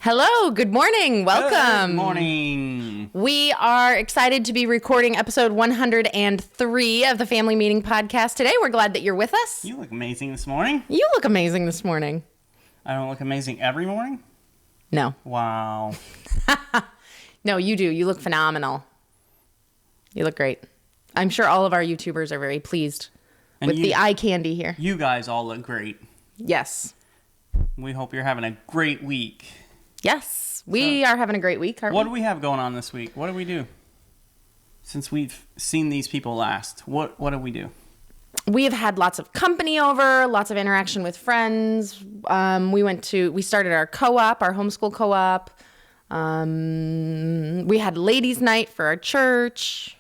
Hello, good morning. Welcome. Good morning. We are excited to be recording episode 103 of the Family Meeting Podcast today. We're glad that you're with us. You look amazing this morning. You look amazing this morning. I don't look amazing every morning? No. Wow. No, you do. You look phenomenal. You look great. I'm sure all of our YouTubers are very pleased with the eye candy here. You guys all look great. Yes. We hope you're having a great week. Yes. We are having a great week, aren't we? What do we have going on this week? What do we do? Since we've seen these people last, what do we do? We have had lots of company over, lots of interaction with friends. We started our co-op, our homeschool co-op. We had ladies' night for our church.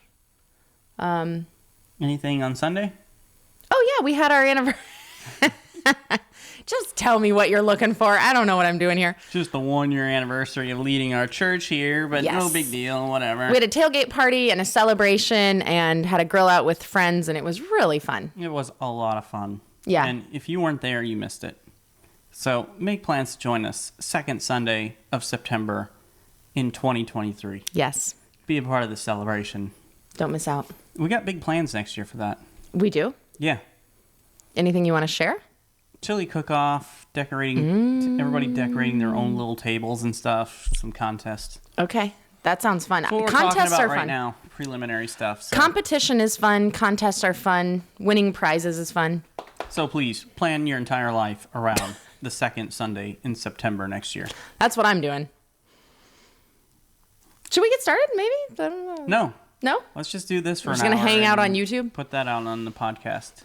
Anything on Sunday? Oh yeah, we had our anniversary. Just tell me what you're looking for. I don't know what I'm doing here. Just the 1-year anniversary of leading our church here, but Yes. no big deal, whatever. We had a tailgate party and a celebration and had a grill out with friends, and it was really fun. It was a lot of fun. Yeah. And if you weren't there, you missed it. So make plans to join us second Sunday of September in 2023. Yes. Be a part of the celebration. Don't miss out. We got big plans next year for that. We do? Yeah. Anything you want to share? Chili cook-off, everybody decorating their own little tables and stuff, some contests. Okay. That sounds fun. That's what we're Contests talking about are right fun. now, preliminary stuff. So. Competition is fun. Contests are fun. Winning prizes is fun. So please, plan your entire life around the second Sunday in September next year. That's what I'm doing. Should we get started, maybe? I don't know. No. No? Let's just do this for We're an just hour. going to hang out on and YouTube? Put that out on the podcast.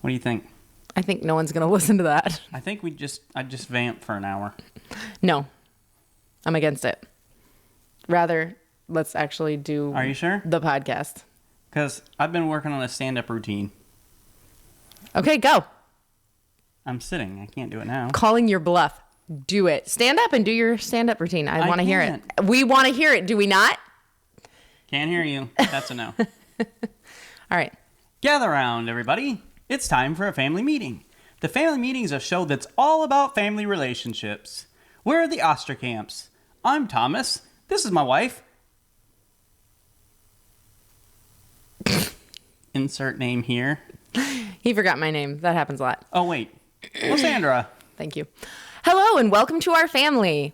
What do you think? I think no one's going to listen to that. I think I just vamp for an hour. No. I'm against it. Rather, let's actually do Are you sure? the podcast. Because I've been working on a stand-up routine. Okay, go. I'm sitting. I can't do it now. Calling your bluff. Do it. Stand up and do your stand-up routine. I want to hear it. can't. We want to hear it. Do we not? Can't hear you. That's a no. All right. Gather around, everybody. It's time for a family meeting. The Family Meeting is a show that's all about family relationships. We're the Osterkamps. I'm Thomas. This is my wife. Insert name here. He forgot my name. That happens a lot. Oh, wait. Lysandra. Thank you. Hello and welcome to our family.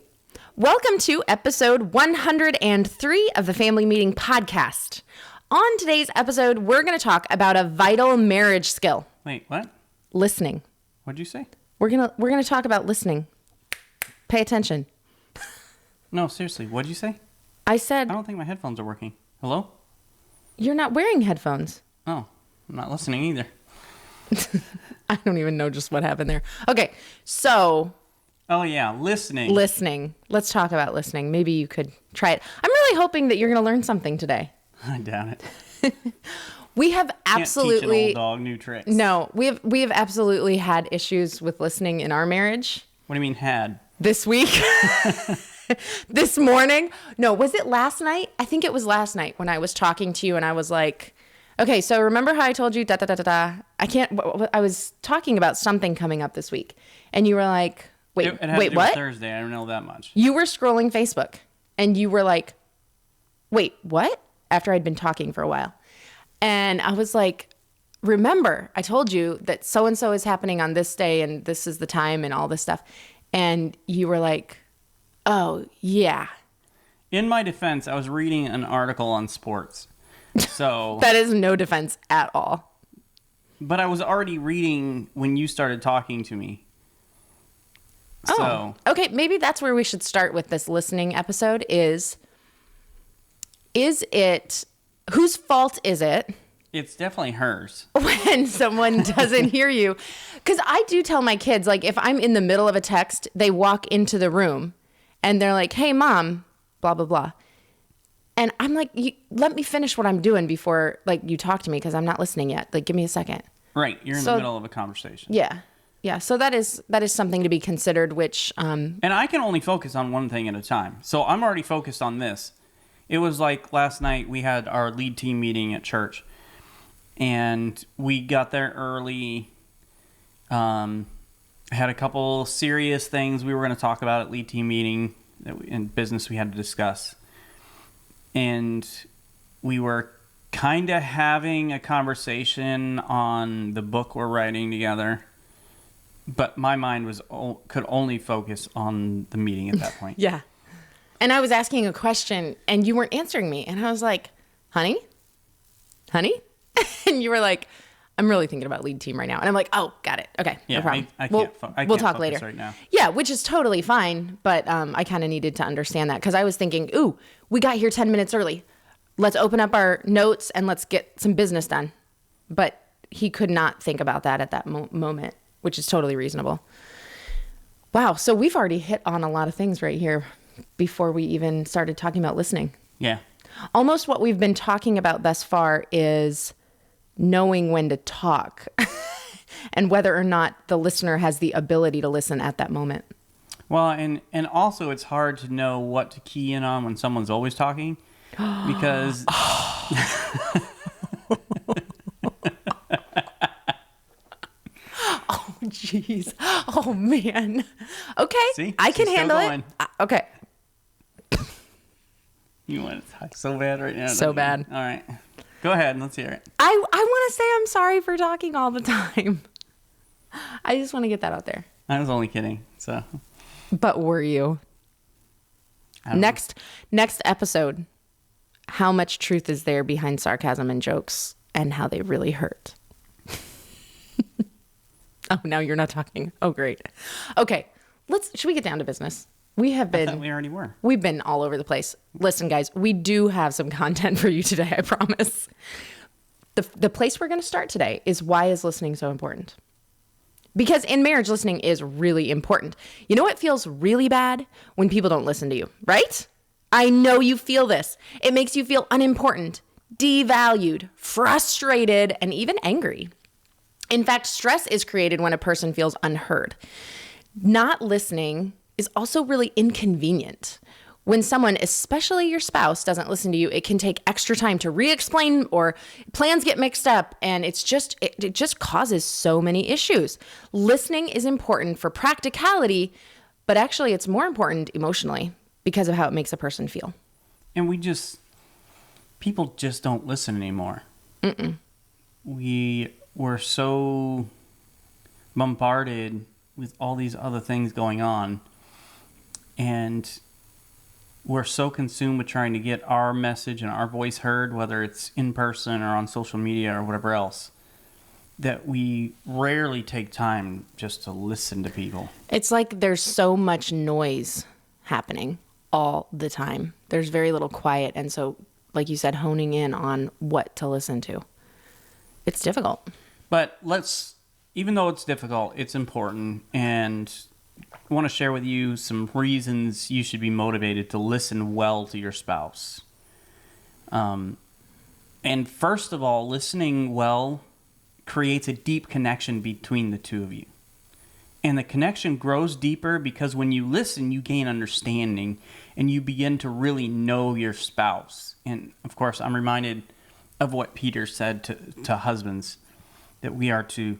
Welcome to episode 103 of the Family Meeting Podcast. On today's episode, we're going to talk about a vital marriage skill. Wait, what? Listening. What'd you say? We're going to talk about listening. Pay attention. No, seriously. What'd you say? I said I don't think my headphones are working. Hello? you're not wearing headphones. Oh, I'm not listening either. I don't even know just what happened there. Okay, so Oh, yeah. Listening. listening. Let's talk about listening. Maybe you could try it. I'm really hoping that you're going to learn something today. I doubt it. We have Can't teach absolutely an old dog new tricks. no. We have absolutely had issues with listening in our marriage What do you mean had? this week. This morning. No, was it last night? I think it was last night when I was talking to you and I was like, okay, so remember how I told you da da da da da. I was talking about something coming up this week, and you were like, wait, It had to wait, do with what? Thursday. I don't know that much. You were scrolling Facebook, and you were like, wait, what? After I'd been talking for a while. And I was like, remember, I told you that so-and-so is happening on this day, and this is the time, and all this stuff. And you were like, oh, yeah. In my defense, I was reading an article on sports. So, That is no defense at all. but I was already reading when you started talking to me. Oh, okay. Maybe that's where we should start with this listening episode is it, whose fault is it It's definitely hers. when someone doesn't hear you? Because I do tell my kids, like, if I'm in the middle of a text, they walk into the room and they're like, hey, mom, blah, blah, blah. And I'm like, let me finish what I'm doing before, like, you talk to me because I'm not listening yet. Like, give me a second. Right. You're in the middle of a conversation. Yeah. Yeah. So that is something to be considered, which... And I can only focus on one thing at a time. So I'm already focused on this. It was like last night we had our lead team meeting at church. And we got there early. had a couple serious things we were going to talk about at lead team meeting in business we had to discuss. And we were kind of having a conversation on the book we're writing together. But my mind could only focus on the meeting at that point. Yeah. And I was asking a question and you weren't answering me. And I was like, honey? And you were like, I'm really thinking about lead team right now. And I'm like, oh, got it. Okay, Yeah, no problem. I can't we'll talk focus later. right now. Yeah, which is totally fine. But I kind of needed to understand that because I was thinking, ooh, we got here 10 minutes early. Let's open up our notes and let's get some business done. But he could not think about that at that moment, which is totally reasonable. Wow, so we've already hit on a lot of things right here before we even started talking about listening. Yeah. Almost what we've been talking about thus far is knowing when to talk and whether or not the listener has the ability to listen at that moment. Well, and also it's hard to know what to key in on when someone's always talking because... Oh, jeez. Oh, man. Okay. See? I can She's still handle going. it. Okay. You want to talk so bad right now. So don't you? bad. All right. Go ahead and let's hear it. I want to say I'm sorry for talking all the time. I just want to get that out there. I was only kidding. So But were you? I don't Next episode, how much truth is there behind sarcasm and jokes and how they really hurt? Oh, now you're not talking. Oh, great. Okay, should we get down to business? I thought we already were. We've been all over the place. Listen, guys, we do have some content for you today, I promise. The place we're going to start today is why is listening so important? Because in marriage, listening is really important. You know what feels really bad? When people don't listen to you, right? I know you feel this. It makes you feel unimportant, devalued, frustrated, and even angry. In fact, stress is created when a person feels unheard. Not listening is also really inconvenient. When someone, especially your spouse, doesn't listen to you, it can take extra time to re-explain or plans get mixed up, and it just causes so many issues. Listening is important for practicality, but actually it's more important emotionally because of how it makes a person feel. And people just don't listen anymore. We were so bombarded with all these other things going on, and we're so consumed with trying to get our message and our voice heard, whether it's in person or on social media or whatever else, that we rarely take time just to listen to people. It's like there's so much noise happening all the time. There's very little quiet. And so, like you said, honing in on what to listen to. It's difficult. But even though it's difficult, it's important. And I want to share with you some reasons you should be motivated to listen well to your spouse. And first of all, listening well creates a deep connection between the two of you. And the connection grows deeper because when you listen, you gain understanding and you begin to really know your spouse. And of course, I'm reminded of what Peter said to husbands, that we are to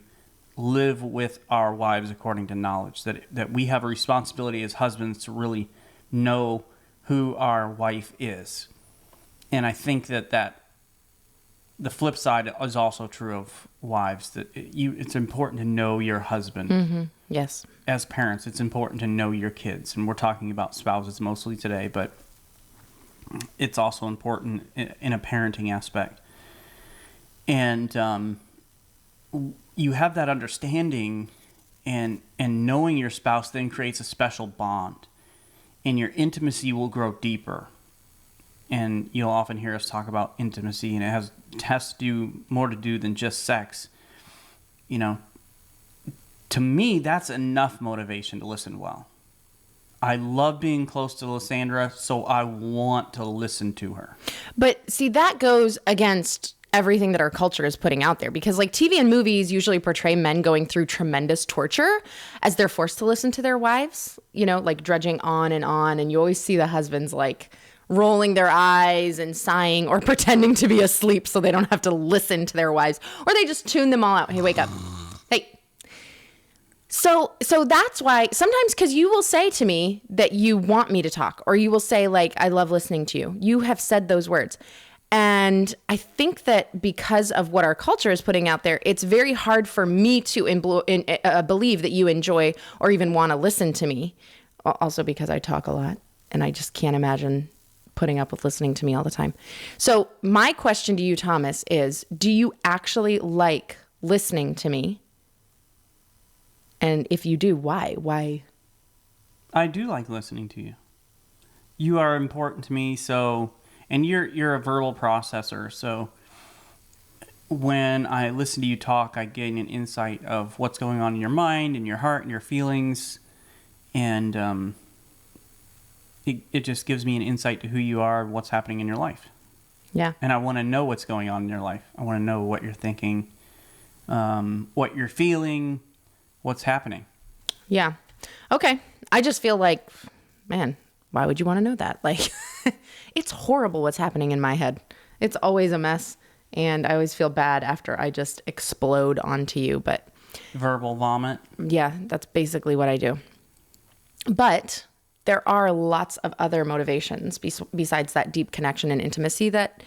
live with our wives according to knowledge, that we have a responsibility as husbands to really know who our wife is. And I think that the flip side is also true of wives, that it's important to know your husband. Mm-hmm. Yes. As parents, it's important to know your kids. And we're talking about spouses mostly today, but it's also important in a parenting aspect. And you have that understanding, and knowing your spouse then creates a special bond, and your intimacy will grow deeper. And you'll often hear us talk about intimacy, and it has to do more to do than just sex. You know, to me, that's enough motivation to listen well. I love being close to Lysandra, so I want to listen to her. But see, that goes against everything that our culture is putting out there, because like TV and movies usually portray men going through tremendous torture as they're forced to listen to their wives, you know, like drudging on. And you always see the husbands like rolling their eyes and sighing or pretending to be asleep so they don't have to listen to their wives, or they just tune them all out. Hey, wake up. Hey. So that's why sometimes, because you will say to me that you want me to talk, or you will say like, I love listening to you. You have said those words. And I think that because of what our culture is putting out there, it's very hard for me to believe that you enjoy or even want to listen to me. Also because I talk a lot and I just can't imagine putting up with listening to me all the time. So my question to you, Thomas, is do you actually like listening to me? And if you do, why? Why? I do like listening to you. You are important to me, and you're a verbal processor, so when I listen to you talk, I gain an insight of what's going on in your mind and your heart and your feelings, and it just gives me an insight to who you are, what's happening in your life. Yeah. And I want to know what's going on in your life. I want to know what you're thinking, what you're feeling, what's happening. Yeah. Okay. I just feel like, man, why would you want to know that? Like, it's horrible what's happening in my head. It's always a mess. And I always feel bad after I just explode onto you. But verbal vomit. Yeah, that's basically what I do. But there are lots of other motivations besides that deep connection and intimacy that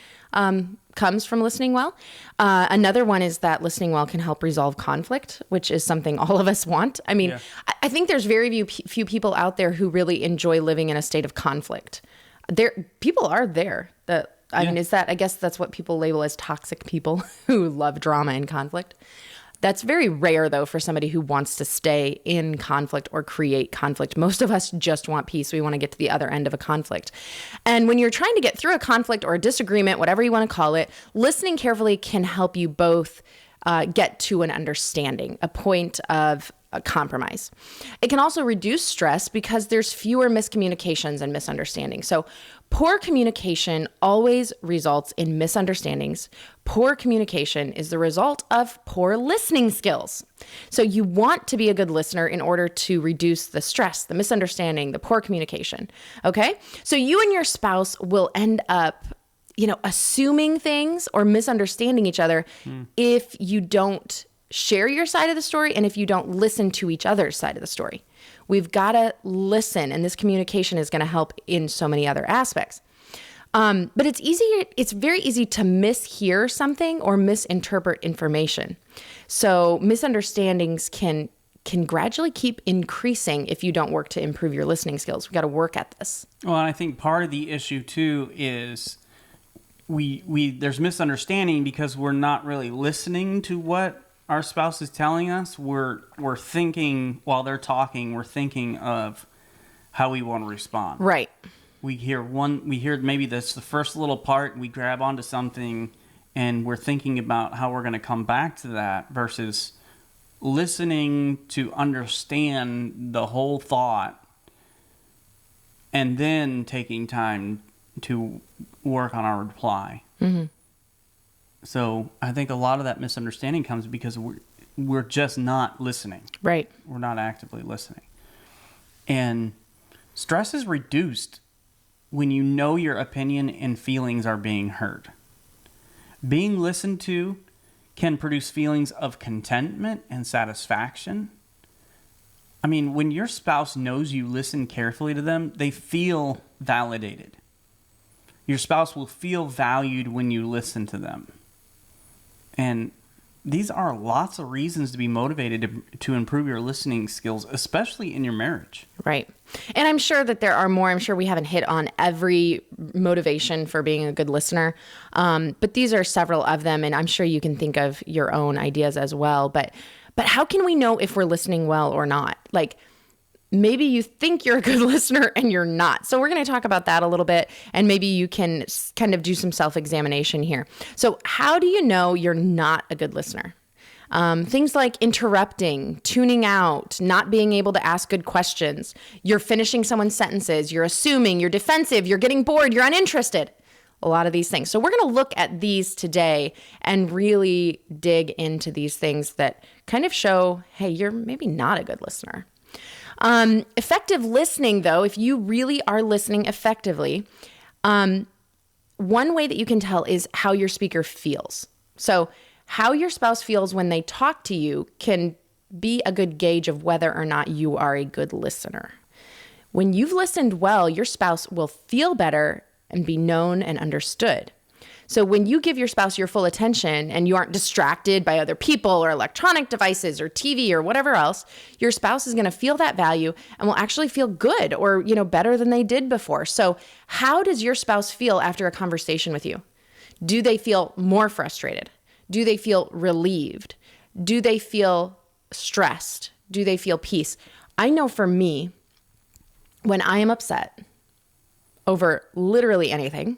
comes from listening well. Another one is that listening well can help resolve conflict, which is something all of us want. I mean, yeah. I think there's very few people out there who really enjoy living in a state of conflict. People are there. I mean, I guess that's what people label as toxic people who love drama and conflict. That's very rare, though, for somebody who wants to stay in conflict or create conflict. Most of us just want peace. We want to get to the other end of a conflict. And when you're trying to get through a conflict or a disagreement, whatever you want to call it, listening carefully can help you both get to an understanding, a point of a compromise. It can also reduce stress because there's fewer miscommunications and misunderstandings. So poor communication always results in misunderstandings. Poor communication is the result of poor listening skills. So you want to be a good listener in order to reduce the stress, the misunderstanding, the poor communication. Okay? So you and your spouse will end up assuming things or misunderstanding each other if you don't share your side of the story and if you don't listen to each other's side of the story. We've got to listen, and this communication is going to help in so many other aspects. But it's very easy to mishear something or misinterpret information. So misunderstandings can gradually keep increasing if you don't work to improve your listening skills. We've got to work at this. Well, and I think part of the issue too is there's misunderstanding because we're not really listening to what our spouse is telling us. We're thinking while they're talking, we're thinking of how we want to respond. Right. We hear maybe that's the first little part, we grab onto something and we're thinking about how we're going to come back to that versus listening to understand the whole thought and then taking time to work on our reply. Mm-hmm. So I think a lot of that misunderstanding comes because we're just not listening. Right. We're not actively listening. And stress is reduced when you know your opinion and feelings are being heard. Being listened to can produce feelings of contentment and satisfaction. I mean, when your spouse knows you listen carefully to them, they feel validated. Your spouse will feel valued when you listen to them. And these are lots of reasons to be motivated to improve your listening skills, especially in your marriage. Right. And I'm sure that there are more. I'm sure we haven't hit on every motivation for being a good listener. But these are several of them, and I'm sure you can think of your own ideas as well. But how can we know if we're listening well or not? Like, maybe you think you're a good listener and you're not. So we're going to talk about that a little bit, and maybe you can kind of do some self-examination here. So how do you know you're not a good listener? Things like interrupting, tuning out, not being able to ask good questions. You're finishing someone's sentences. You're assuming, you're defensive, you're getting bored, you're uninterested. A lot of these things. So we're going to look at these today and really dig into these things that kind of show, hey, you're maybe not a good listener. Effective listening, though, if you really are listening effectively, one way that you can tell is how your speaker feels. So how your spouse feels when they talk to you can be a good gauge of whether or not you are a good listener. When you've listened well, your spouse will feel better and be known and understood. So when you give your spouse your full attention and you aren't distracted by other people or electronic devices or TV or whatever else, your spouse is going to feel that value and will actually feel good or, better than they did before. So how does your spouse feel after a conversation with you? Do they feel more frustrated? Do they feel relieved? Do they feel stressed? Do they feel peace? I know for me, when I am upset over literally anything,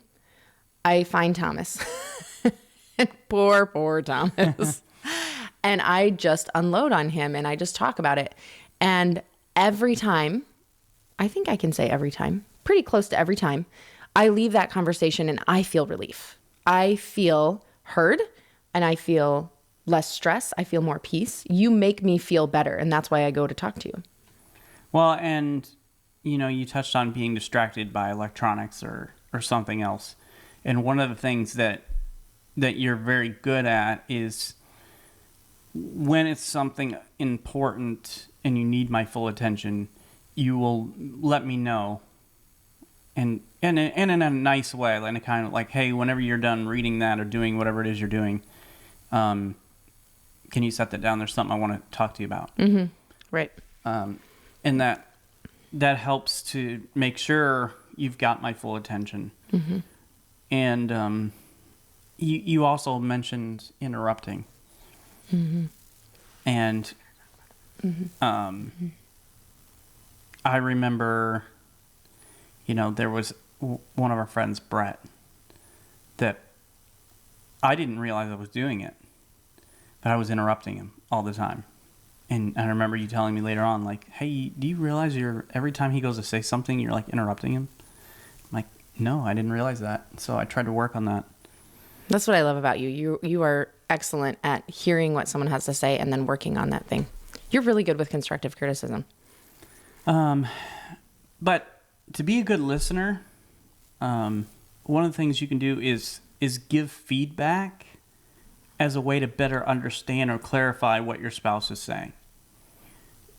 I find Thomas. poor Thomas. And I just unload on him and I just talk about it. And every time, I think I can say every time, pretty close to every time, I leave that conversation and I feel relief. I feel heard and I feel less stress. I feel more peace. You make me feel better. And that's why I go to talk to you. Well, and you touched on being distracted by electronics or something else. And one of the things that you're very good at is when it's something important and you need my full attention, you will let me know. And in a nice way, like kind of like, hey, whenever you're done reading that or doing whatever it is you're doing, can you set that down? There's something I want to talk to you about. Mm-hmm. Right. And that helps to make sure you've got my full attention. Mm-hmm. And you also mentioned interrupting. Mm-hmm. And I remember, there was one of our friends, Brett, that I didn't realize I was doing it, but I was interrupting him all the time. And I remember you telling me later on, like, hey, do you realize every time he goes to say something, you're like interrupting him? I'm like, no, I didn't realize that. So I tried to work on that. That's what I love about you. You are excellent at hearing what someone has to say and then working on that thing. You're really good with constructive criticism. But to be a good listener, one of the things you can do is give feedback as a way to better understand or clarify what your spouse is saying.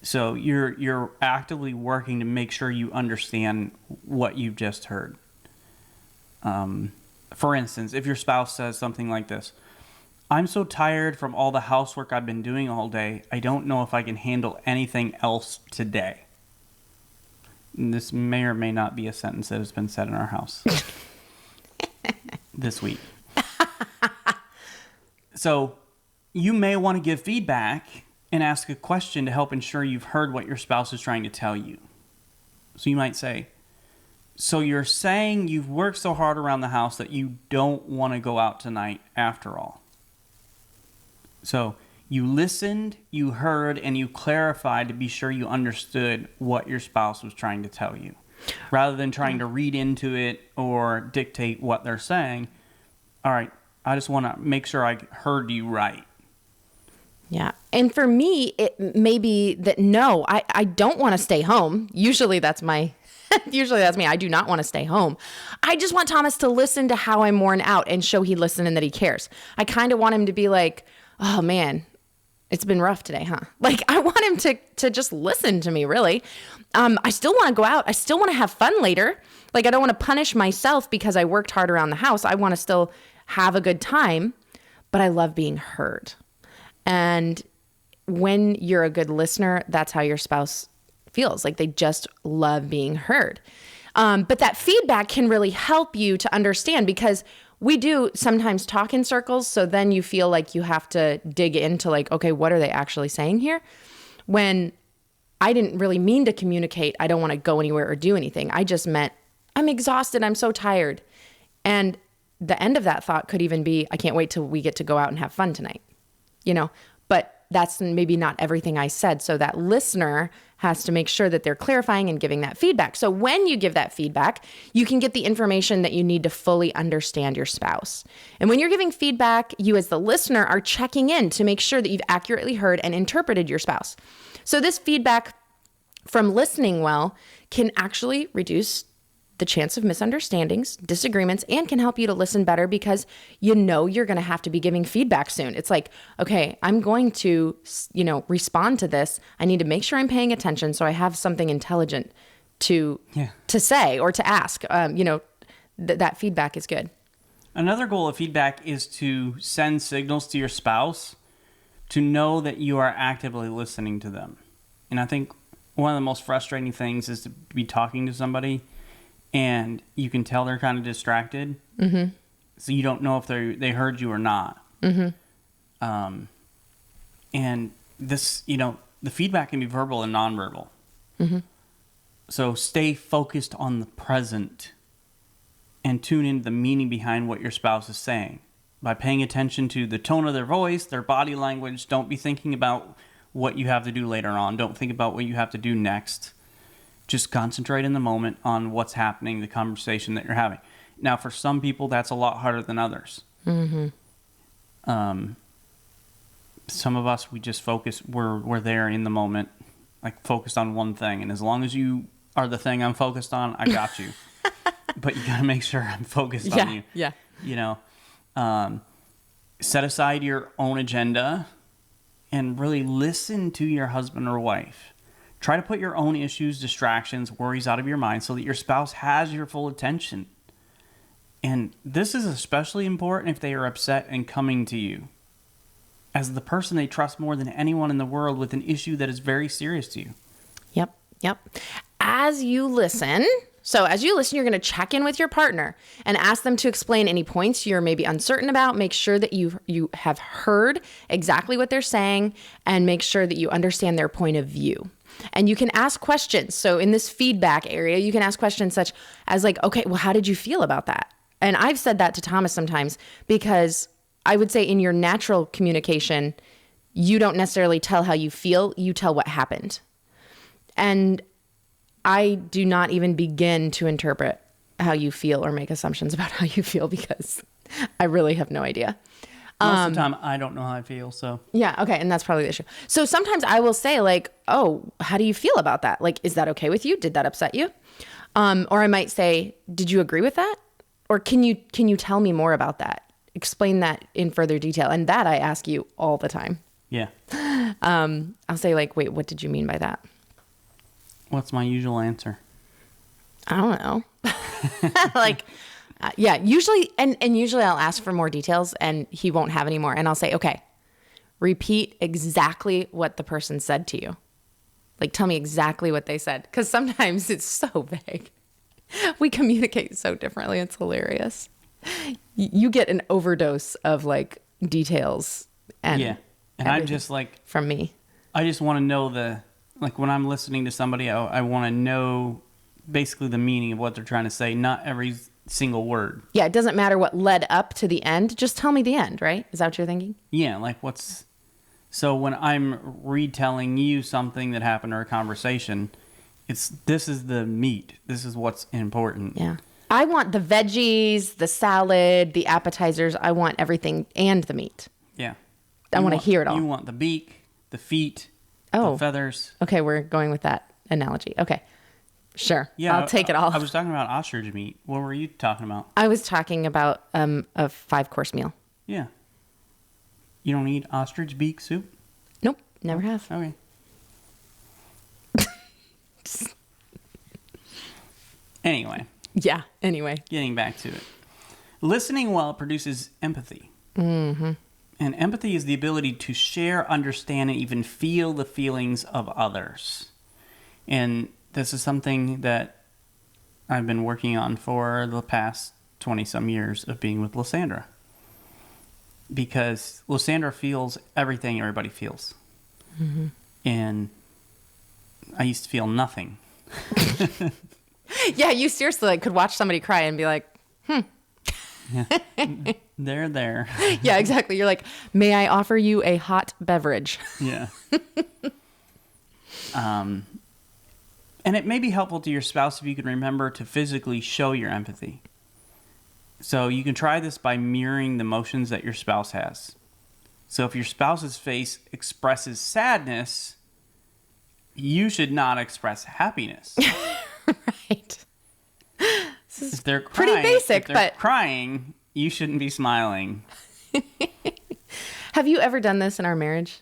So you're actively working to make sure you understand what you've just heard. For instance, if your spouse says something like this, I'm so tired from all the housework I've been doing all day, I don't know if I can handle anything else today. And this may or may not be a sentence that has been said in our house this week. So you may want to give feedback and ask a question to help ensure you've heard what your spouse is trying to tell you. So you might say, so you're saying you've worked so hard around the house that you don't want to go out tonight after all. So you listened, you heard, and you clarified to be sure you understood what your spouse was trying to tell you. Rather than trying to read into it or dictate what they're saying, all right, I just want to make sure I heard you right. Yeah. And for me, it may be that, no, I don't want to stay home. Usually that's me. I do not want to stay home. I just want Thomas to listen to how I'm worn out and show he listened and that he cares. I kind of want him to be like, oh man, it's been rough today, huh? Like I want him to just listen to me, really. I still want to go out. I still want to have fun later. Like I don't want to punish myself because I worked hard around the house. I want to still have a good time, but I love being heard. And when you're a good listener, that's how your spouse feels. Like they just love being heard. But that feedback can really help you to understand, because we do sometimes talk in circles. So then you feel like you have to dig into like, okay, what are they actually saying here? When I didn't really mean to communicate, I don't want to go anywhere or do anything. I just meant, I'm exhausted. I'm so tired. And the end of that thought could even be, I can't wait till we get to go out and have fun tonight, but that's maybe not everything I said. So that listener has to make sure that they're clarifying and giving that feedback. So when you give that feedback, you can get the information that you need to fully understand your spouse. And when you're giving feedback, you as the listener are checking in to make sure that you've accurately heard and interpreted your spouse. So this feedback from listening well can actually reduce the chance of misunderstandings, disagreements, and can help you to listen better because you know you're going to have to be giving feedback soon. It's like, okay, I'm going to, respond to this. I need to make sure I'm paying attention so I have something intelligent to say or to ask. That feedback is good. Another goal of feedback is to send signals to your spouse to know that you are actively listening to them. And I think one of the most frustrating things is to be talking to somebody and you can tell they're kind of distracted. Mm-hmm. So you don't know if they heard you or not. Mm-hmm. And this, the feedback can be verbal and nonverbal. Mm-hmm. So stay focused on the present and tune into the meaning behind what your spouse is saying. By paying attention to the tone of their voice, their body language, don't be thinking about what you have to do later on. Don't think about what you have to do next. Just concentrate in the moment on what's happening, the conversation that you're having. Now, for some people, that's a lot harder than others. Mm-hmm. Some of us, we just focus, we're there in the moment, like focused on one thing. And as long as you are the thing I'm focused on, I got you. But you got to make sure I'm focused on you. Yeah. Set aside your own agenda and really listen to your husband or wife. Try to put your own issues, distractions, worries out of your mind so that your spouse has your full attention. And this is especially important if they are upset and coming to you as the person they trust more than anyone in the world with an issue that is very serious to you. Yep. As you listen, you're going to check in with your partner and ask them to explain any points you're maybe uncertain about. Make sure that you have heard exactly what they're saying and make sure that you understand their point of view. And you can ask questions. So in this feedback area, you can ask questions such as like, okay, well, how did you feel about that? And I've said that to Thomas sometimes because I would say in your natural communication, you don't necessarily tell how you feel, you tell what happened. And I do not even begin to interpret how you feel or make assumptions about how you feel because I really have no idea. Most of the time, I don't know how I feel, so. Yeah, okay, and that's probably the issue. So sometimes I will say, like, oh, how do you feel about that? Like, is that okay with you? Did that upset you? Or I might say, did you agree with that? Or can you tell me more about that? Explain that in further detail. And that I ask you all the time. Yeah. I'll say, like, wait, what did you mean by that? What's my usual answer? I don't know. Usually, and usually I'll ask for more details and he won't have any more. And I'll say, okay, repeat exactly what the person said to you. Like, tell me exactly what they said. Because sometimes it's so vague. We communicate so differently. It's hilarious. You get an overdose of like details. And I'm just like, from me, I just want to know like when I'm listening to somebody, I want to know basically the meaning of what they're trying to say, not every single word. Yeah, it doesn't matter what led up to the end. Just tell me the end, right? Is that what you're thinking? Yeah, like so when I'm retelling you something that happened or a conversation, this is the meat. This is what's important. Yeah. I want the veggies, the salad, the appetizers. I want everything and the meat. Yeah. I want to hear it all. You want the beak, the feet, the feathers. Okay, we're going with that analogy. Okay. Sure. Yeah, I'll take it all. I was talking about ostrich meat. What were you talking about? I was talking about a 5-course meal. Yeah. You don't eat ostrich beak soup? Nope, never have. Okay. Anyway. Yeah, anyway. Getting back to it. Listening well produces empathy. Mm-hmm. And empathy is the ability to share, understand, and even feel the feelings of others. And this is something that I've been working on for the past 20-some years of being with Lysandra. Because Lysandra feels everything everybody feels. Mm-hmm. And I used to feel nothing. Yeah, you seriously could watch somebody cry and be like, Yeah. They're there. Yeah, exactly. You're like, may I offer you a hot beverage? Yeah. And it may be helpful to your spouse if you can remember to physically show your empathy. So you can try this by mirroring the emotions that your spouse has. So if your spouse's face expresses sadness, you should not express happiness. Right. they're crying, pretty basic, if they're but crying, you shouldn't be smiling. Have you ever done this in our marriage?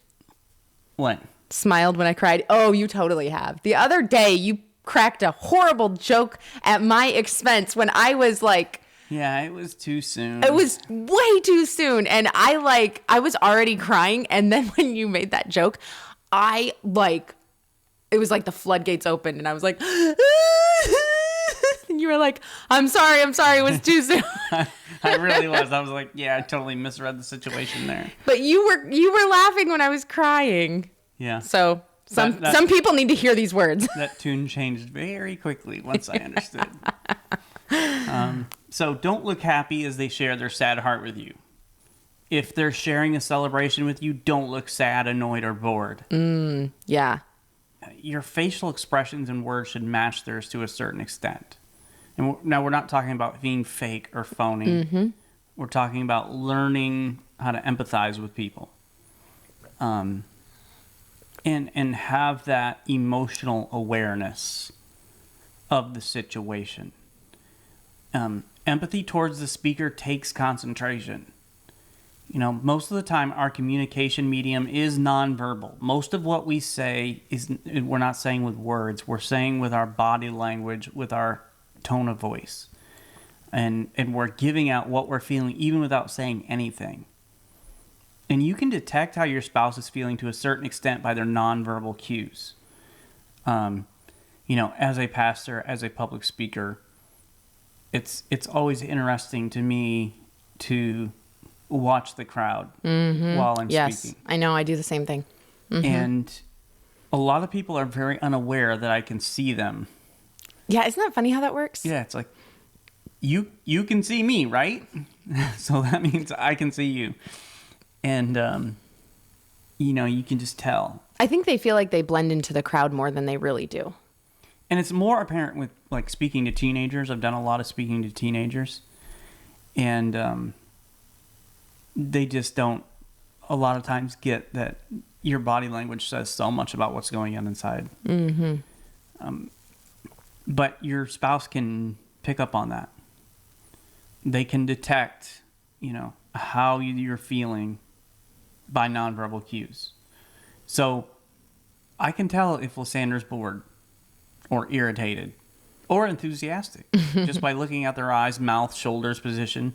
What? Smiled when I cried? Oh, you totally have. The other day, you cracked a horrible joke at my expense when I was like, Yeah, it was too soon. it was way too soon. And I was already crying. And then when you made that joke, it was like the floodgates opened and I was like, and you were like, I'm sorry. It was too soon. I really was. I was like, yeah, I totally misread the situation there. But you were laughing when I was crying. Yeah. So some people need to hear these words. That tune changed very quickly once I understood. So don't look happy as they share their sad heart with you. If they're sharing a celebration with you, don't look sad, annoyed, or bored. Yeah. Your facial expressions and words should match theirs to a certain extent. And now we're not talking about being fake or phony. Mm-hmm. We're talking about learning how to empathize with people. And have that emotional awareness of the situation. Empathy towards the speaker takes concentration. You know, most of the time our communication medium is nonverbal. Most of what we say we're not saying with words. We're saying with our body language, with our tone of voice. And we're giving out what we're feeling even without saying anything. And you can detect how your spouse is feeling to a certain extent by their nonverbal cues. You know, as a pastor, as a public speaker, it's always interesting to me to watch the crowd while I'm speaking. I know. I do the same thing. Mm-hmm. And a lot of people are very unaware that I can see them. Yeah, isn't that funny how that works? Yeah, it's like, you can see me, right? So that means I can see you. And, you know, you can just tell. I think they feel like they blend into the crowd more than they really do. And it's more apparent with, like, speaking to teenagers. I've done a lot of speaking to teenagers. And they just don't, a lot of times, get that your body language says so much about what's going on inside. Mm-hmm. But your spouse can pick up on that. They can detect, you know, how you're feeling by nonverbal cues. So I can tell if Lysandra's bored or irritated or enthusiastic just by looking at their eyes, mouth, shoulders position.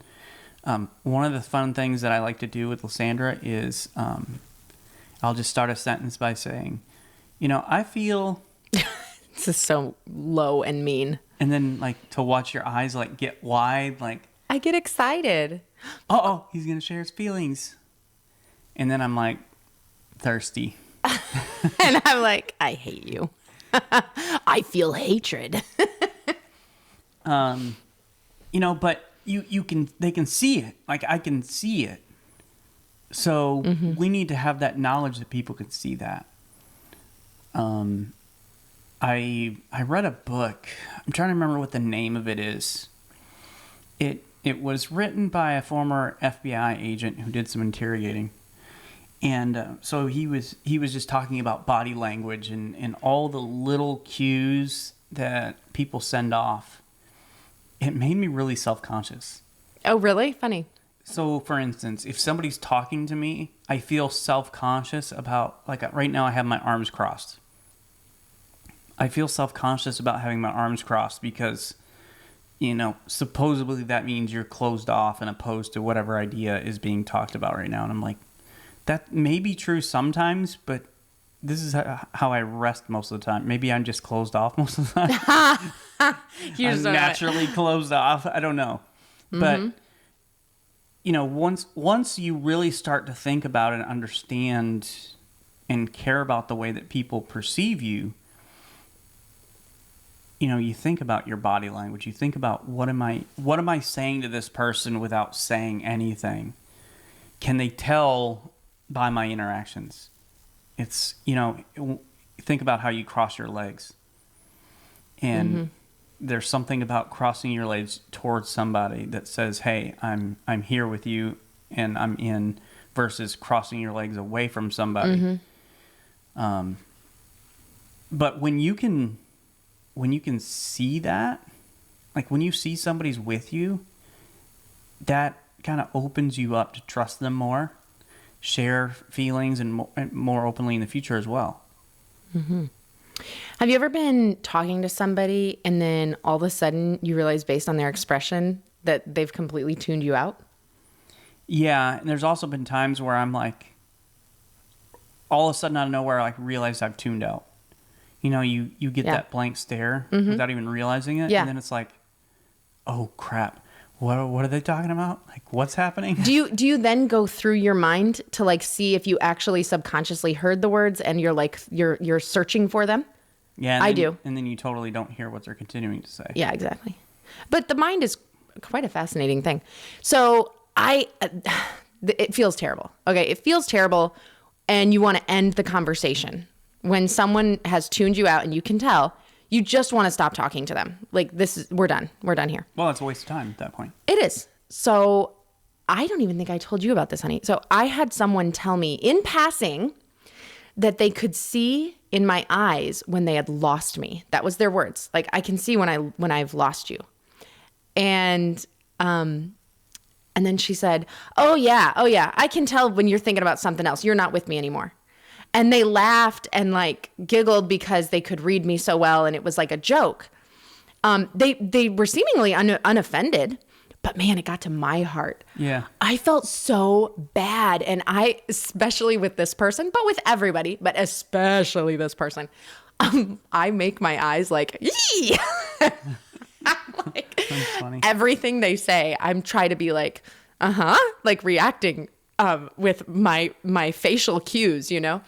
One of the fun things that I like to do with Lysandra is I'll just start a sentence by saying, you know, I feel... This is so low and mean. And then, like, to watch your eyes, like, get wide, like... I get excited. Uh-oh, he's going to share his feelings. And then I'm, like, thirsty. And I'm like, I hate you. I feel hatred. You know, but they can see it. Like, I can see it. So we need to have that knowledge that people can see that. I read a book. I'm trying to remember what the name of it is. It was written by a former FBI agent who did some interrogating. And so he was just talking about body language and all the little cues that people send off. It made me really self-conscious. Oh, really? Funny. So, for instance, if somebody's talking to me, I feel self-conscious about, like, right now I have my arms crossed. I feel self-conscious about having my arms crossed because, you know, supposedly that means you're closed off and opposed to whatever idea is being talked about right now. And I'm like, that may be true sometimes, but this is how I rest most of the time. Maybe I'm just closed off most of the time. I'm naturally closed off. I don't know. Mm-hmm. But, you know, once you really start to think about and understand and care about the way that people perceive you, you know, you think about your body language. You think about what am I saying to this person without saying anything? Can they tell by my interactions? It's, you know, think about how you cross your legs. And there's something about crossing your legs towards somebody that says, "Hey, I'm here with you and I'm in," versus crossing your legs away from somebody. But when you can see that, like when you see somebody's with you, that kind of opens you up to trust them more, share feelings and more openly in the future as well. Mm-hmm. Have you ever been talking to somebody and then all of a sudden you realize based on their expression that they've completely tuned you out? Yeah, and there's also been times where I'm like, all of a sudden out of nowhere, I like realize I've tuned out. You know, you get that blank stare without even realizing it. Yeah. And then it's like, oh crap. What are they talking about? Like, what's happening? Do you then go through your mind to like see if you actually subconsciously heard the words and you're like you're searching for them? Yeah, I do. And then you totally don't hear what they're continuing to say. Yeah, exactly. But the mind is quite a fascinating thing. So it feels terrible. Okay, it feels terrible, and you want to end the conversation when someone has tuned you out, and you can tell. You just want to stop talking to them. Like, we're done. We're done here. Well, it's a waste of time at that point. It is. So I don't even think I told you about this, honey. So I had someone tell me in passing that they could see in my eyes when they had lost me. That was their words. Like, I can see when I've lost you. And then she said, oh yeah, I can tell when you're thinking about something else. You're not with me anymore. And they laughed and like giggled because they could read me so well, and it was like a joke. They were seemingly unoffended, but man, it got to my heart. Yeah. I felt so bad, and especially with this person, but with everybody, but especially this person, I make my eyes like, yee! Like, that's funny. Everything they say, I'm trying to be like, like reacting with my facial cues, you know,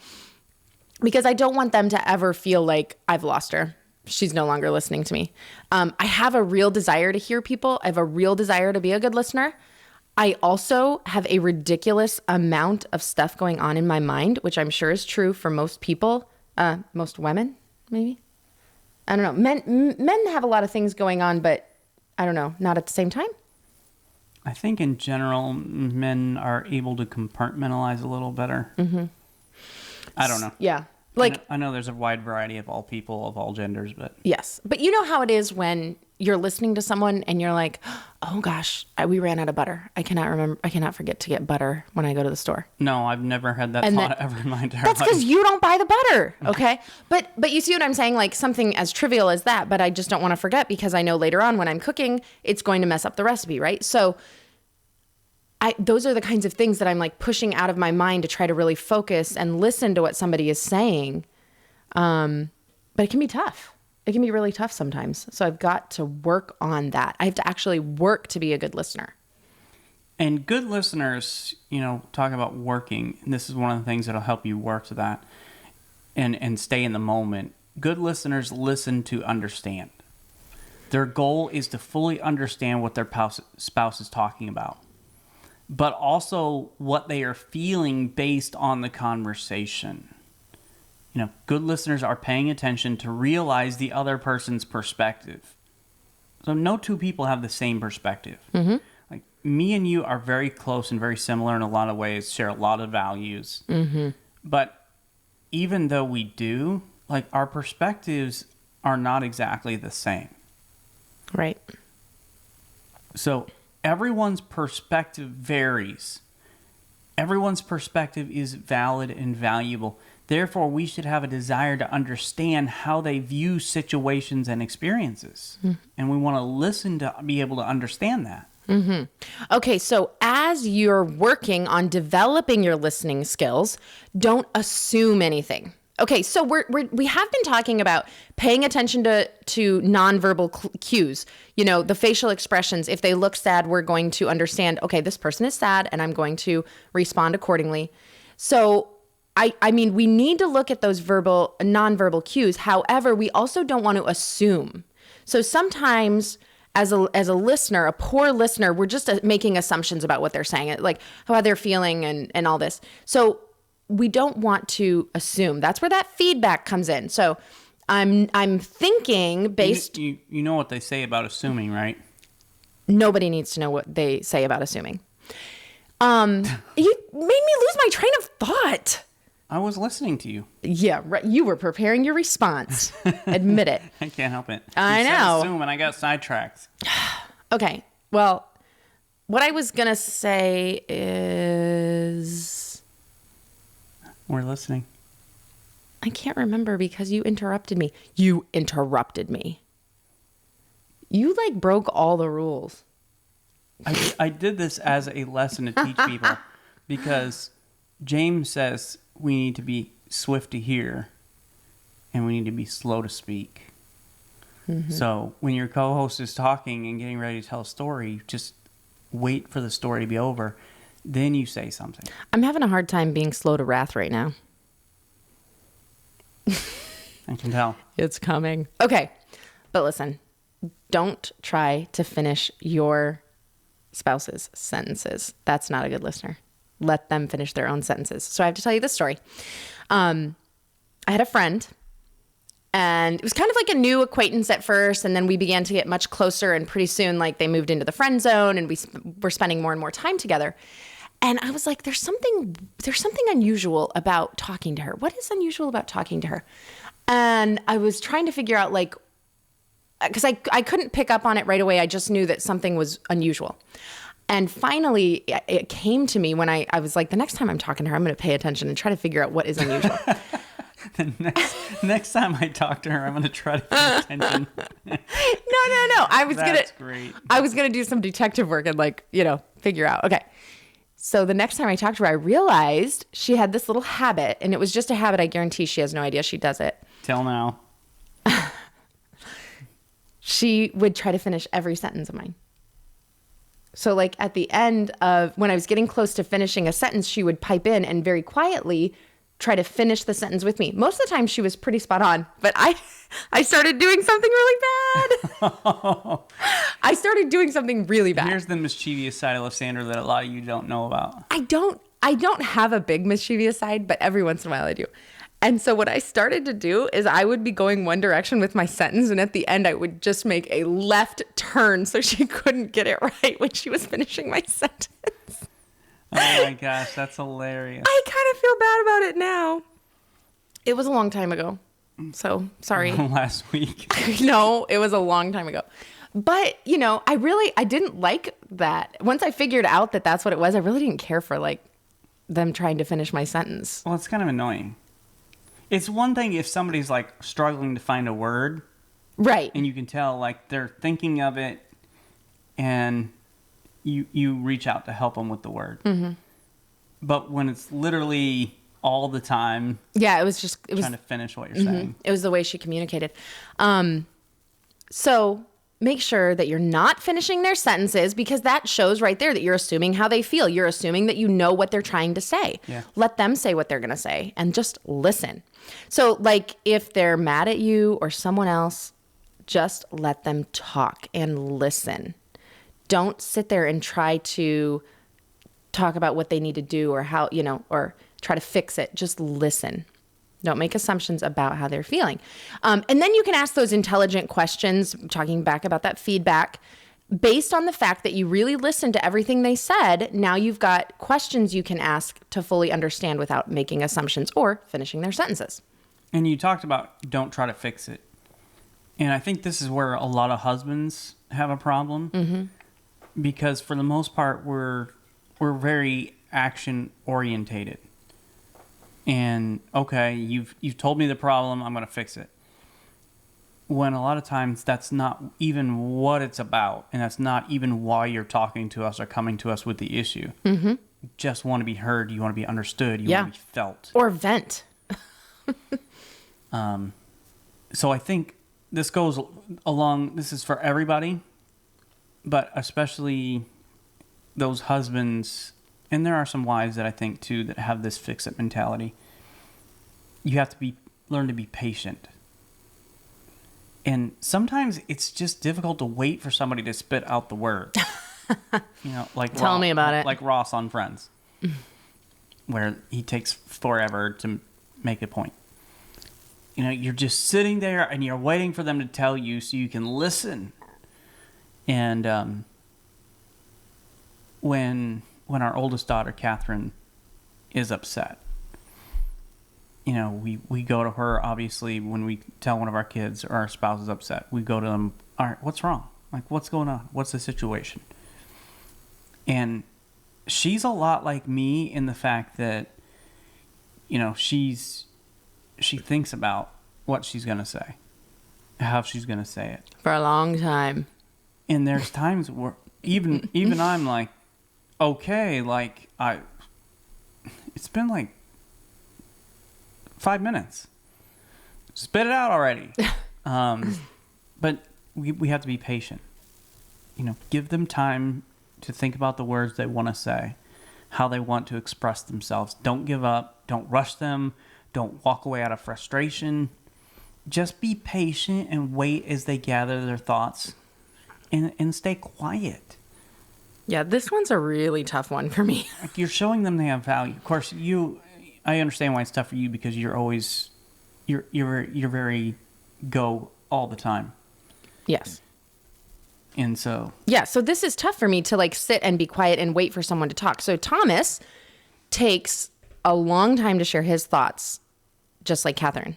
because I don't want them to ever feel like I've lost her. She's no longer listening to me. I have a real desire to hear people. I have a real desire to be a good listener. I also have a ridiculous amount of stuff going on in my mind, which I'm sure is true for most people, most women, maybe. I don't know. Men have a lot of things going on, but I don't know, not at the same time. I think in general, men are able to compartmentalize a little better. Mm-hmm. I don't know. Yeah. Like, I know there's a wide variety of all people, of all genders, but... Yes. But you know how it is when you're listening to someone and you're like, oh gosh, we ran out of butter. I cannot forget to get butter when I go to the store. No, I've never had that thought ever in my entire life. That's because you don't buy the butter, okay? But you see what I'm saying? Like something as trivial as that, but I just don't want to forget because I know later on when I'm cooking, it's going to mess up the recipe, right? So those are the kinds of things that I'm like pushing out of my mind to try to really focus and listen to what somebody is saying. But it can be tough. It can be really tough sometimes. So I've got to work on that. I have to actually work to be a good listener. And good listeners, you know, talk about working. And this is one of the things that'll help you work to that and stay in the moment. Good listeners listen to understand. Their goal is to fully understand what their spouse is talking about, but also what they are feeling based on the conversation. You know, good listeners are paying attention to realize the other person's perspective. So no two people have the same perspective. Mm-hmm. Like me and you are very close and very similar in a lot of ways, share a lot of values. Mm-hmm. But even though we do, like our perspectives are not exactly the same. Right. So everyone's perspective varies. Everyone's perspective is valid and valuable. Therefore, we should have a desire to understand how they view situations and experiences. Mm-hmm. And we want to listen to be able to understand that. Mm-hmm. Okay, so as you're working on developing your listening skills, don't assume anything. Okay, so we have been talking about paying attention to nonverbal cues. You know, the facial expressions. If they look sad, we're going to understand, okay, this person is sad, and I'm going to respond accordingly. So I mean, we need to look at those nonverbal cues. However, we also don't want to assume. So sometimes as a listener, a poor listener, we're just making assumptions about what they're saying, like how they're feeling and all this. So we don't want to assume. That's where that feedback comes in. So I'm thinking based... You know what they say about assuming, right? Nobody needs to know what they say about assuming. You made me lose my train of thought. I was listening to you. Yeah, right. You were preparing your response. Admit it. I can't help it. I You said know. assume, and I got sidetracked. Okay. Well, what I was going to say is... We're listening. I can't remember because you interrupted me. You interrupted me. You like broke all the rules. I did this as a lesson to teach people because James says we need to be swift to hear and we need to be slow to speak. Mm-hmm. So when your co-host is talking and getting ready to tell a story, just wait for the story to be over. Then you say something. I'm having a hard time being slow to wrath right now. I can tell. It's coming. Okay. But listen, don't try to finish your spouse's sentences. That's not a good listener. Let them finish their own sentences. So I have to tell you this story. I had a friend, and it was kind of like a new acquaintance at first, and then we began to get much closer, and pretty soon, like, they moved into the friend zone, and we were spending more and more time together. And I was like, there's something unusual about talking to her. What is unusual about talking to her? And I was trying to figure out, like, because I couldn't pick up on it right away. I just knew that something was unusual. And finally, it came to me when I was like, the next time I'm talking to her, I'm going to pay attention and try to figure out what is unusual. The next time I talk to her, I'm going to try to pay attention. No. Great. I was going to do some detective work and, like, figure out. Okay. So the next time I talked to her, I realized she had this little habit, and it was just a habit. I guarantee she has no idea she does it. Till now. She would try to finish every sentence of mine. So, like, at the end of when I was getting close to finishing a sentence, she would pipe in and very quietly try to finish the sentence with me. Most of the time she was pretty spot on, but I started doing something really bad. I started doing something really bad. Here's the mischievous side of Lysandra that a lot of you don't know about. I don't have a big mischievous side, but every once in a while I do. And so what I started to do is I would be going one direction with my sentence, and at the end I would just make a left turn so she couldn't get it right when she was finishing my sentence. Oh my gosh, that's hilarious. I kind of feel bad about it now. It was a long time ago, so sorry. Last week. No, it was a long time ago. But, I didn't like that. Once I figured out that that's what it was, I really didn't care for, like, them trying to finish my sentence. Well, it's kind of annoying. It's one thing if somebody's, like, struggling to find a word. Right. And you can tell, like, they're thinking of it, and you reach out to help them with the word. Mm-hmm. But when it's literally all the time... Yeah, it was trying to finish what you're saying. It was the way she communicated. So make sure that you're not finishing their sentences, because that shows right there that you're assuming how they feel. You're assuming that you know what they're trying to say. Yeah. Let them say what they're going to say and just listen. So, like, if they're mad at you or someone else, just let them talk and listen. Don't sit there and try to talk about what they need to do or how, or try to fix it. Just listen. Don't make assumptions about how they're feeling. And then you can ask those intelligent questions, talking back about that feedback, based on the fact that you really listened to everything they said. Now you've got questions you can ask to fully understand without making assumptions or finishing their sentences. And you talked about don't try to fix it. And I think this is where a lot of husbands have a problem. Mm-hmm. Because for the most part, we're very action orientated. And okay, you've told me the problem, I'm going to fix it. When a lot of times that's not even what it's about, and that's not even why you're talking to us or coming to us with the issue. Mm-hmm. You just want to be heard, you want to be understood, you want to be felt. Or vent. So I think this goes along, this is for everybody, but especially those husbands. And there are some wives that I think, too, that have this fix-it mentality. You have to learn to be patient. And sometimes it's just difficult to wait for somebody to spit out the word. Like Tell me about it. Like Ross on Friends, where he takes forever to make a point. You're just sitting there and you're waiting for them to tell you so you can listen. And when our oldest daughter, Catherine, is upset, we go to her, obviously, when we tell one of our kids or our spouse is upset. We go to them, all right, what's wrong? Like, what's going on? What's the situation? And she's a lot like me in the fact that, she thinks about what she's going to say, how she's going to say it. For a long time. And there's times where even I'm like, okay, like it's been like 5 minutes. Spit it out already. But we have to be patient. Give them time to think about the words they want to say, how they want to express themselves. Don't give up. Don't rush them. Don't walk away out of frustration. Just be patient and wait as they gather their thoughts and stay quiet. Yeah, this one's a really tough one for me. Like, you're showing them they have value. Of course, I understand why it's tough for you because you're very go all the time. Yes. And so. Yeah, so this is tough for me to like sit and be quiet and wait for someone to talk. So Thomas takes a long time to share his thoughts, just like Catherine.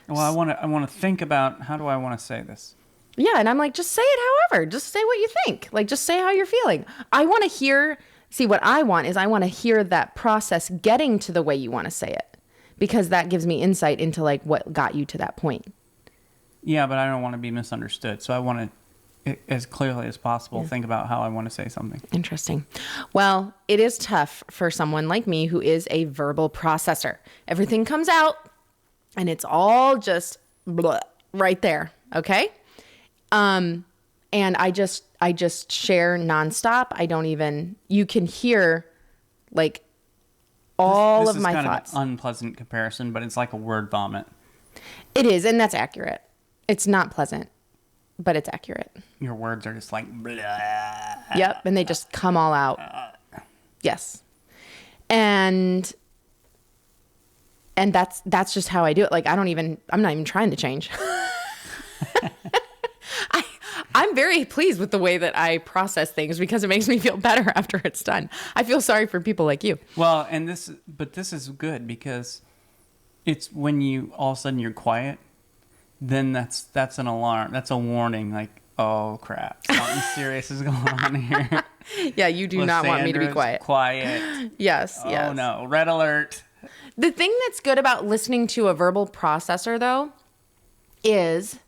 Well, I want to think about how do I want to say this. Yeah, and I'm like, just say it however. Just say what you think. Like, just say how you're feeling. I want to hear, see, what I want is I want to hear that process getting to the way you want to say it. Because that gives me insight into like what got you to that point. Yeah, but I don't want to be misunderstood. So I want to, as clearly as possible, think about how I want to say something. Interesting. Well, it is tough for someone like me who is a verbal processor. Everything comes out and it's all just blah, right there. Okay. And I just share nonstop. I don't even, you can hear like all of my thoughts. This is kind of an unpleasant comparison, but it's like a word vomit. It is. And that's accurate. It's not pleasant, but it's accurate. Your words are just like, blah. Yep. And they just come all out. Yes. And that's just how I do it. Like, I'm not even trying to change. I'm very pleased with the way that I process things because it makes me feel better after it's done. I feel sorry for people like you. Well, but this is good because it's when you all of a sudden you're quiet, then that's an alarm. That's a warning. Like, oh crap, something serious is going on here. Yeah, you do not want me to be quiet. Quiet. Yes. Oh yes. no, red alert. The thing that's good about listening to a verbal processor, though, is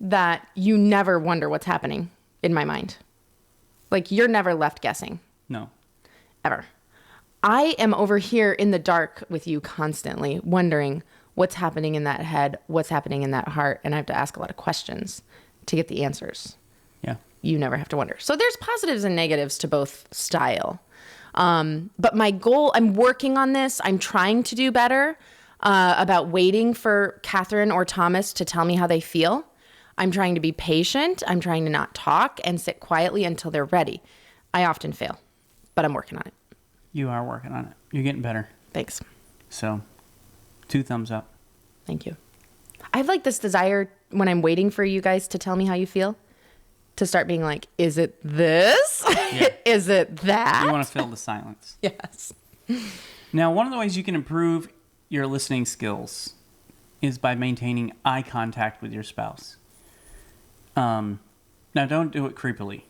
that you never wonder what's happening in my mind. Like, you're never left guessing. No. Ever. I am over here in the dark with you constantly, wondering what's happening in that head, what's happening in that heart, and I have to ask a lot of questions to get the answers. Yeah. You never have to wonder. So there's positives and negatives to both style. But my goal, I'm working on this. I'm trying to do better about waiting for Catherine or Thomas to tell me how they feel. I'm trying to be patient. I'm trying to not talk and sit quietly until they're ready. I often fail, but I'm working on it. You are working on it. You're getting better. Thanks. So, 2 thumbs up. Thank you. I have like this desire when I'm waiting for you guys to tell me how you feel to start being like, is it this? Yeah. Is it that? You want to fill the silence. Yes. Now, one of the ways you can improve your listening skills is by maintaining eye contact with your spouse. Now, don't do it creepily.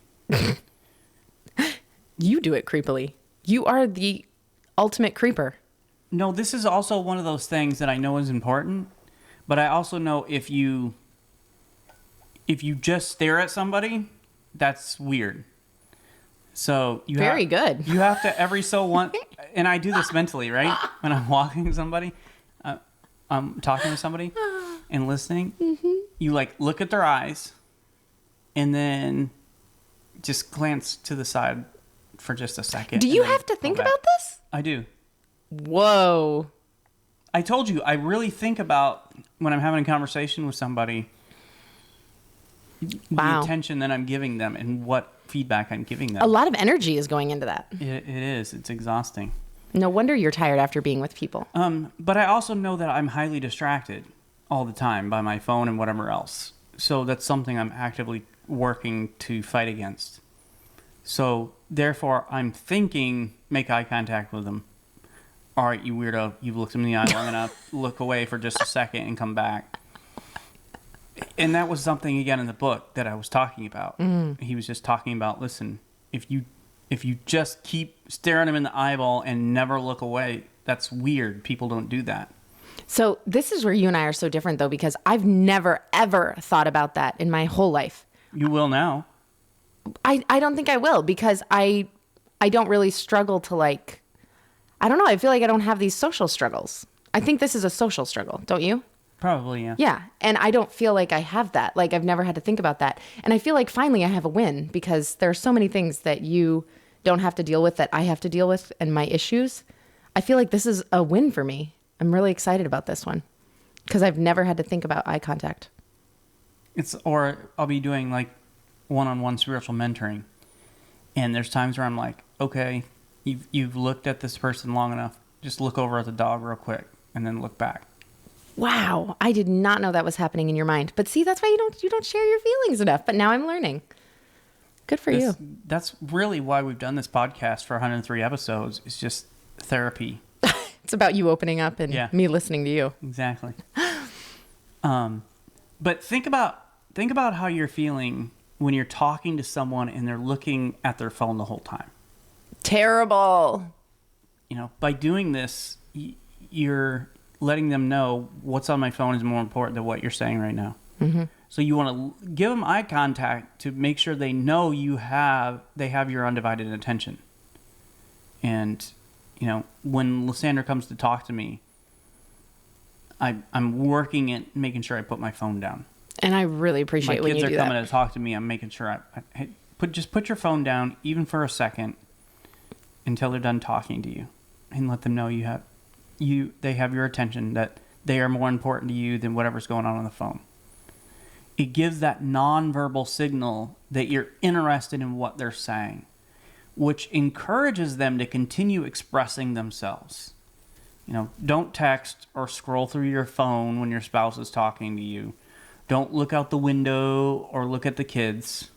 You do it creepily. You are the ultimate creeper. No, this is also one of those things that I know is important, but I also know if you just stare at somebody, that's weird. So you very good. You have to every so once, and I do this mentally, right? When I'm walking to somebody, I'm talking to somebody and listening. Mm-hmm. You like look at their eyes, and then just glance to the side for just a second. Do you have to think about this? I do. Whoa. I told you, I really think about when I'm having a conversation with somebody, the attention that I'm giving them and what feedback I'm giving them. A lot of energy is going into that. It is. It's exhausting. No wonder you're tired after being with people. But I also know that I'm highly distracted all the time by my phone and whatever else. So that's something I'm actively working to fight against. So therefore, I'm thinking, make eye contact with them. all right, you weirdo, you've looked him in the eye long enough, look away for just a second and come back. And that was something, again, in the book that I was talking about. He was just talking about, listen, if you just keep staring him in the eyeball and never look away, that's weird. People don't do that. So this is where you and I are so different, though, because I've never, ever thought about that in my whole life. You will now. I don't think I will, because I don't really struggle to, like, I don't know. I feel like I don't have these social struggles. I think this is a social struggle, don't you? Probably, yeah. Yeah. And I don't feel like I have that. Like, I've never had to think about that. And I feel like finally I have a win, because there are so many things that you don't have to deal with that I have to deal with, and my issues. I feel like this is a win for me. I'm really excited about this one, because I've never had to think about eye contact. Or I'll be doing like one-on-one spiritual mentoring. And there's times where I'm like, okay, you've looked at this person long enough. Just look over at the dog real quick and then look back. Wow, I did not know that was happening in your mind. But see, that's why you don't share your feelings enough. But now I'm learning. Good for you. That's really why we've done this podcast for 103 episodes. It's just therapy. It's about you opening up and me listening to you. Exactly. But think about how you're feeling when you're talking to someone and they're looking at their phone the whole time. Terrible. You know, by doing this, you're letting them know what's on my phone is more important than what you're saying right now. Mm-hmm. So you want to give them eye contact to make sure they know they have your undivided attention. And, you know, when Lysandra comes to talk to me, I'm working at making sure I put my phone down. And I really appreciate when you do that. My kids are coming to talk to me. I'm making sure just put your phone down, even for a second, until they're done talking to you, and let them know they have your attention, that they are more important to you than whatever's going on the phone. It gives that nonverbal signal that you're interested in what they're saying, which encourages them to continue expressing themselves. You know, don't text or scroll through your phone when your spouse is talking to you. Don't look out the window or look at the kids,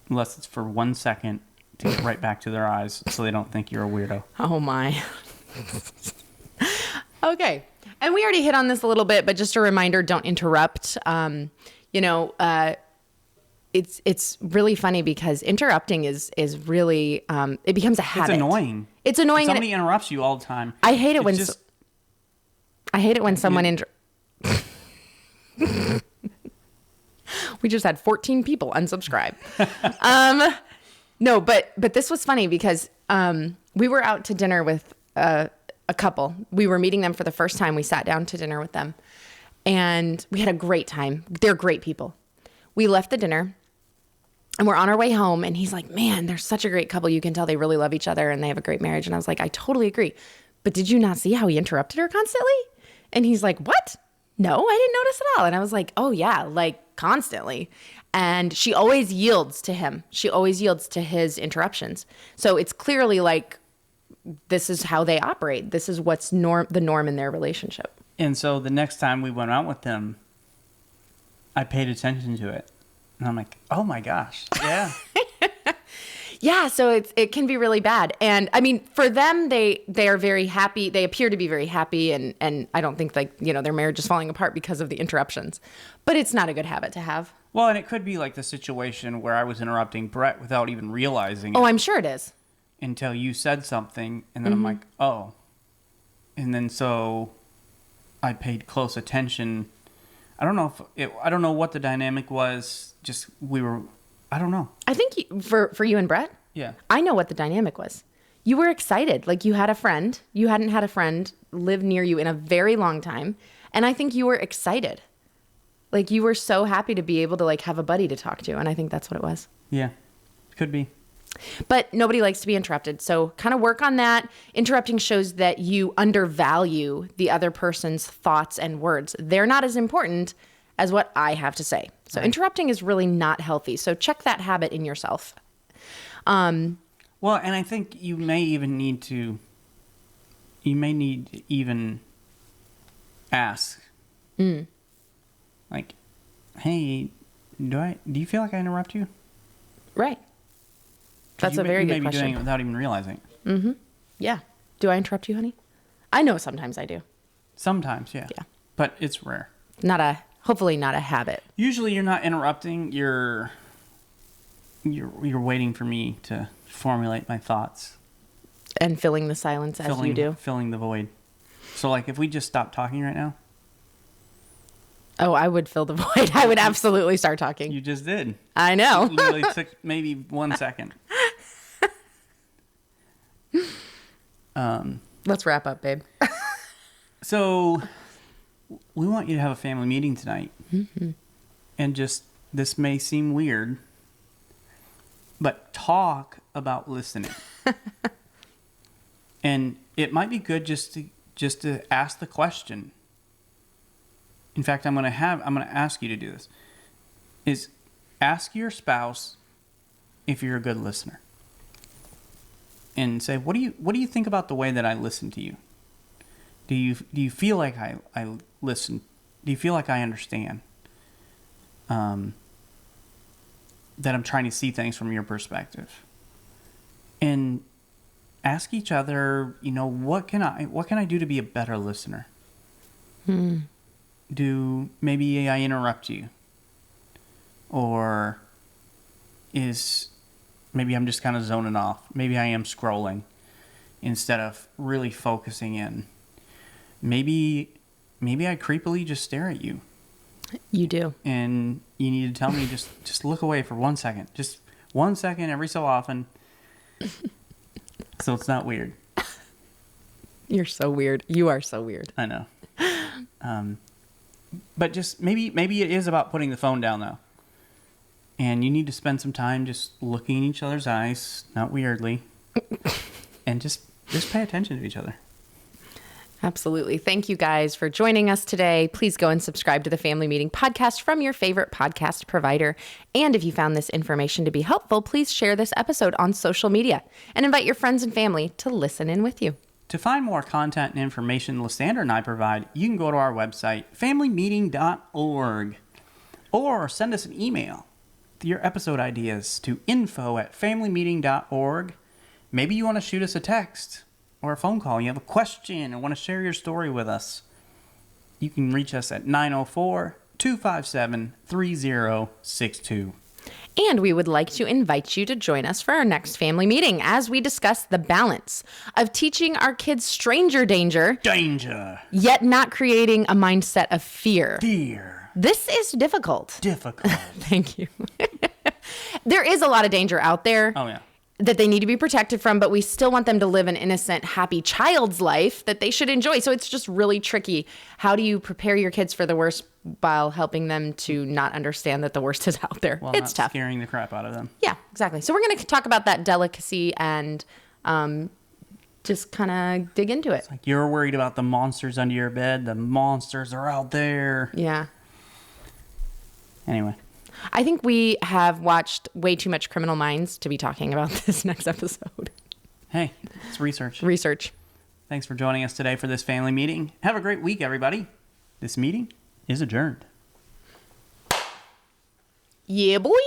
unless it's for 1 second, to get right back to their eyes so they don't think you're a weirdo. Oh, my. Okay. And we already hit on this a little bit, but just a reminder, don't interrupt. It's really funny, because interrupting is really, it becomes a habit. It's annoying. It's annoying. If somebody interrupts you all the time. I hate it when someone We just had 14 people unsubscribe. No, but this was funny, because we were out to dinner with a couple. We were meeting them for the first time. We sat down to dinner with them, and we had a great time. They're great people. We left the dinner, and we're on our way home, and he's like, man, they're such a great couple. You can tell they really love each other, and they have a great marriage. And I was like, I totally agree. But did you not see how he interrupted her constantly? And he's like, what? No, I didn't notice at all. And I was like, oh yeah, like constantly. And she always yields to him. She always yields to his interruptions. So it's clearly like, this is how they operate. This is what's the norm in their relationship. And so the next time we went out with them, I paid attention to it. And I'm like, oh my gosh, yeah. Yeah, so it can be really bad. And I mean, for them, they are very happy. They appear to be very happy, and I don't think, like, you know, their marriage is falling apart because of the interruptions. But it's not a good habit to have. Well, and it could be like the situation where I was interrupting Brett without even realizing it. Oh, I'm sure it is. Until you said something, and then I'm like, oh. And then so I paid close attention. I don't know what the dynamic was. Just I don't know. I think for you and Brett, yeah, I know what the dynamic was. You were excited. Like, you had a friend. You hadn't had a friend live near you in a very long time. And I think you were excited. Like, you were so happy to be able to, like, have a buddy to talk to. And I think that's what it was. Yeah, could be. But nobody likes to be interrupted. So kind of work on that. Interrupting shows that you undervalue the other person's thoughts and words. They're not as important as what I have to say. So right. Interrupting is really not healthy. So check that habit in yourself. Well, and I think you may need even ask. Like, hey, do you feel like I interrupt you? Right. That's a very good question. You may be doing it without even realizing it. Mm-hmm. Yeah. Do I interrupt you, honey? I know sometimes I do. Sometimes, yeah. Yeah. But it's rare. Hopefully not a habit. Usually you're not interrupting. You're waiting for me to formulate my thoughts. And filling the silence as you do. Filling the void. So, like, if we just stop talking right now. Oh, I would fill the void. I would absolutely start talking. You just did. I know. It literally took maybe 1 second. Let's wrap up, babe. So, we want you to have a family meeting tonight. Mm-hmm. And just, this may seem weird, but talk about listening. And it might be good just to ask the question. In fact, I'm going to ask you to do this. Is ask your spouse if you're a good listener. And say, what do you think about the way that I listen to you? Do you feel like I listen? Do you feel like I understand? That I'm trying to see things from your perspective. And ask each other, what can I do to be a better listener? Maybe I interrupt you? Or maybe I'm just kind of zoning off. Maybe I am scrolling instead of really focusing in. Maybe I creepily just stare at you. You do. And you need to tell me, just look away for 1 second. Just 1 second every so often. So it's not weird. You're so weird. You are so weird. I know. But just maybe it is about putting the phone down, though. And you need to spend some time just looking in each other's eyes, not weirdly. And just pay attention to each other. Absolutely. Thank you guys for joining us today. Please go and subscribe to the Family Meeting Podcast from your favorite podcast provider. And if you found this information to be helpful, please share this episode on social media and invite your friends and family to listen in with you. To find more content and information Lysandra and I provide, you can go to our website, familymeeting.org, or send us an email with your episode ideas to info@familymeeting.org. Maybe you want to shoot us a text or a phone call. You have a question or want to share your story with us. You can reach us at 904-257-3062. And we would like to invite you to join us for our next family meeting as we discuss the balance of teaching our kids stranger danger, yet not creating a mindset of fear. This is difficult. Thank you. There is a lot of danger out there. Oh, yeah. That they need to be protected from, but we still want them to live an innocent, happy child's life that they should enjoy. So it's just really tricky. How do you prepare your kids for the worst while helping them to not understand that the worst is out there? Well, it's not tough. Scaring the crap out of them. Yeah, exactly. So we're going to talk about that delicacy and just kind of dig into it. It's like you're worried about the monsters under your bed. The monsters are out there. Yeah. Anyway. I think we have watched way too much Criminal Minds to be talking about this next episode. Hey, it's research. Thanks for joining us today for this family meeting. Have a great week, everybody. This meeting is adjourned. Yeah, boy.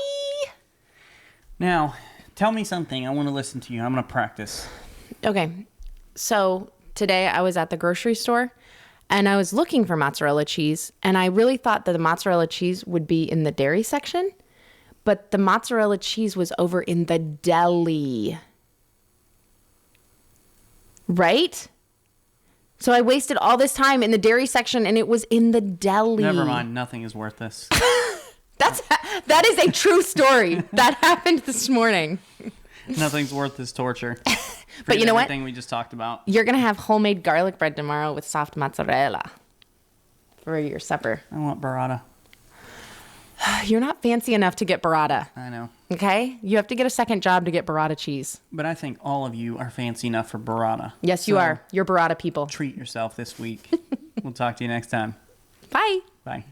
Now, tell me something. I want to listen to you. I'm going to practice. Okay. So today I was at the grocery store and I was looking for mozzarella cheese, and I really thought that the mozzarella cheese would be in the dairy section, but the mozzarella cheese was over in the deli. Right? So I wasted all this time in the dairy section, and it was in the deli. Never mind. Nothing is worth this. That is a true story. That happened this morning. Nothing's worth this torture. But you know what? Everything we just talked about. You're going to have homemade garlic bread tomorrow with soft mozzarella for your supper. I want burrata. You're not fancy enough to get burrata. I know. Okay? You have to get a second job to get burrata cheese. But I think all of you are fancy enough for burrata. Yes, you are. You're burrata people. Treat yourself this week. We'll talk to you next time. Bye. Bye.